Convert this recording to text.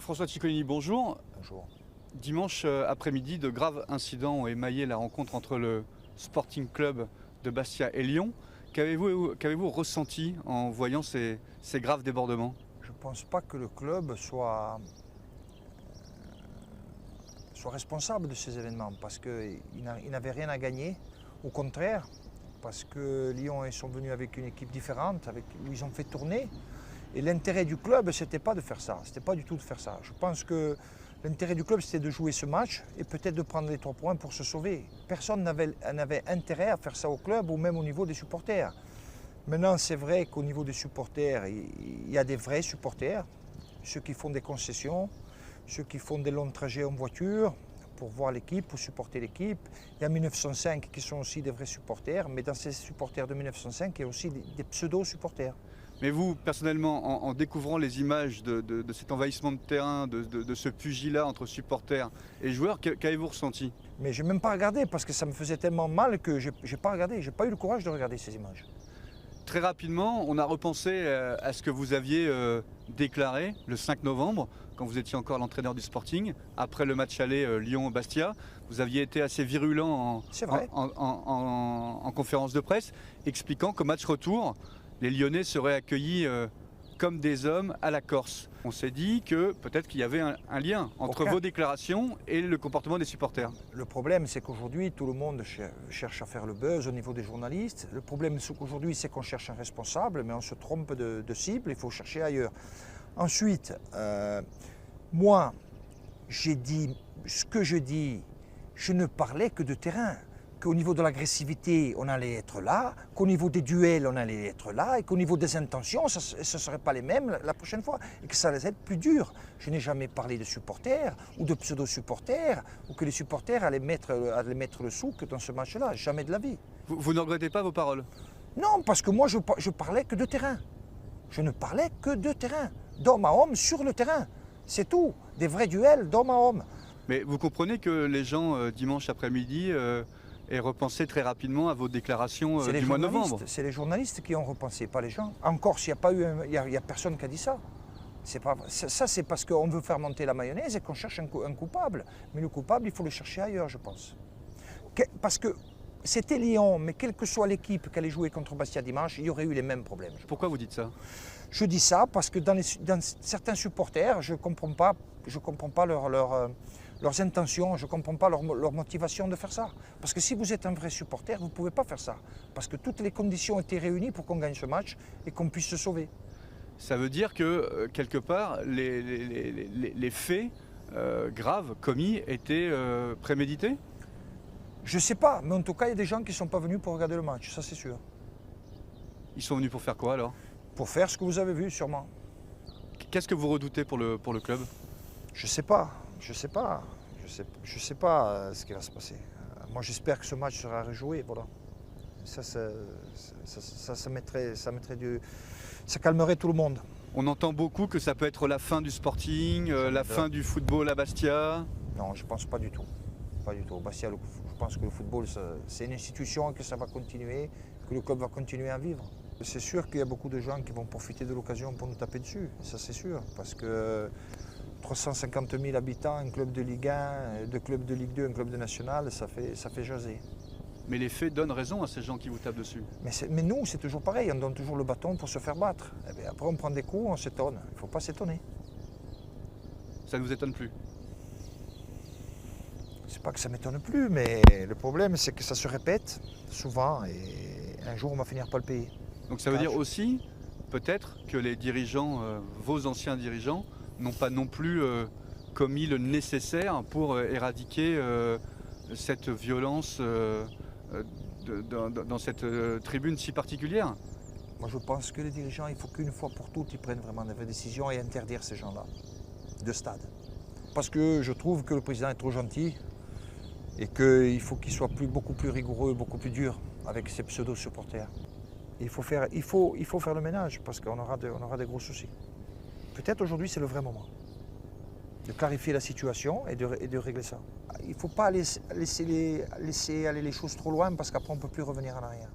François Ciccolini, bonjour. Bonjour. Dimanche après-midi, de graves incidents ont émaillé la rencontre entre le Sporting Club de Bastia et Lyon. Qu'avez-vous ressenti en voyant ces graves débordements? Je ne pense pas que le club soit responsable de ces événements parce qu'il n'avait rien à gagner. Au contraire, parce que Lyon ils sont venus avec une équipe différente, où ils ont fait tourner. Et l'intérêt du club, ce n'était pas de faire ça. C'était pas du tout de faire ça. Je pense que l'intérêt du club, c'était de jouer ce match et peut-être de prendre les 3 points pour se sauver. Personne n'avait intérêt à faire ça au club ou même au niveau des supporters. Maintenant, c'est vrai qu'au niveau des supporters, il y a des vrais supporters, ceux qui font des concessions, ceux qui font des longs trajets en voiture pour voir l'équipe, pour supporter l'équipe. Il y a 1905 qui sont aussi des vrais supporters, mais dans ces supporters de 1905, il y a aussi des pseudo-supporters. Mais vous, personnellement, en découvrant les images de cet envahissement de terrain, de ce pugilat entre supporters et joueurs, qu'avez-vous ressenti? Mais je n'ai même pas regardé parce que ça me faisait tellement mal que je n'ai pas regardé. Je n'ai pas eu le courage de regarder ces images. Très rapidement, on a repensé à ce que vous aviez déclaré le 5 novembre, quand vous étiez encore l'entraîneur du Sporting, après le match aller Lyon-Bastia. Vous aviez été assez virulent en conférence de presse, expliquant qu'au match retour, les Lyonnais seraient accueillis comme des hommes à la Corse. On s'est dit que peut-être qu'il y avait un lien entre vos déclarations et le comportement des supporters. Le problème, c'est qu'aujourd'hui, tout le monde cherche à faire le buzz au niveau des journalistes. Le problème, c'est qu'aujourd'hui, c'est qu'on cherche un responsable, mais on se trompe de cible, il faut chercher ailleurs. Ensuite, moi, j'ai dit ce que je dis, je ne parlais que de terrain. Qu'au niveau de l'agressivité, on allait être là, qu'au niveau des duels, on allait être là, et qu'au niveau des intentions, ce ne serait pas les mêmes la prochaine fois, et que ça allait être plus dur. Je n'ai jamais parlé de supporters ou de pseudo-supporters, ou que les supporters allaient mettre le souk dans ce match-là, jamais de la vie. Vous ne regrettez pas vos paroles? Non, parce que moi, je parlais que de terrain. Je ne parlais que de terrain, d'homme à homme sur le terrain. C'est tout, des vrais duels d'homme à homme. Mais vous comprenez que les gens, dimanche après-midi, et repenser très rapidement à vos déclarations du mois de novembre. C'est les journalistes qui ont repensé, pas les gens. Encore, s'il n'y a pas eu, il y a personne qui a dit ça. Ça, c'est parce qu'on veut faire monter la mayonnaise et qu'on cherche un coupable. Mais le coupable, il faut le chercher ailleurs, je pense. Parce que c'était Lyon, mais quelle que soit l'équipe qui allait jouer contre Bastia dimanche, il y aurait eu les mêmes problèmes. Pourquoi vous dites ça? Je dis ça parce que dans certains supporters, je ne comprends pas leurs intentions, je ne comprends pas leur motivation de faire ça. Parce que si vous êtes un vrai supporter, vous ne pouvez pas faire ça. Parce que toutes les conditions étaient réunies pour qu'on gagne ce match et qu'on puisse se sauver. Ça veut dire que, quelque part, les faits graves commis étaient prémédités? Je ne sais pas, mais en tout cas, il y a des gens qui ne sont pas venus pour regarder le match, ça c'est sûr. Ils sont venus pour faire quoi alors? Pour faire ce que vous avez vu, sûrement. Qu'est-ce que vous redoutez pour le club? Je sais pas, je sais pas ce qui va se passer. Moi, j'espère que ce match sera rejoué, voilà. Ça calmerait tout le monde. On entend beaucoup que ça peut être la fin du Sporting, la fin du football à Bastia. Non, je pense pas du tout. Pas du tout. Bastia, je pense que le football, c'est une institution, que ça va continuer, que le club va continuer à vivre. C'est sûr qu'il y a beaucoup de gens qui vont profiter de l'occasion pour nous taper dessus, ça c'est sûr, parce que 350 000 habitants, un club de Ligue 1, 2 clubs de Ligue 2, un club de National, ça fait jaser. Mais les faits donnent raison à ces gens qui vous tapent dessus. Mais nous, c'est toujours pareil, on donne toujours le bâton pour se faire battre. Et bien après, on prend des coups, on s'étonne. Il ne faut pas s'étonner. Ça ne vous étonne plus? C'est pas que ça ne m'étonne plus, mais le problème, c'est que ça se répète souvent et un jour, on va finir par le payer. Donc ça veut dire aussi, peut-être, que les dirigeants, vos anciens dirigeants, n'ont pas non plus commis le nécessaire pour éradiquer cette violence dans cette tribune si particulière? Moi, je pense que les dirigeants, il faut qu'une fois pour toutes, ils prennent vraiment des vraies décisions et interdire ces gens-là de stade. Parce que je trouve que le président est trop gentil et qu'il faut qu'il soit beaucoup plus rigoureux, beaucoup plus dur avec ses pseudo-supporters. Il faut faire le ménage parce qu'on aura des gros soucis. Peut-être aujourd'hui, c'est le vrai moment de clarifier la situation et de régler ça. Il ne faut pas laisser aller les choses trop loin parce qu'après, on ne peut plus revenir en arrière.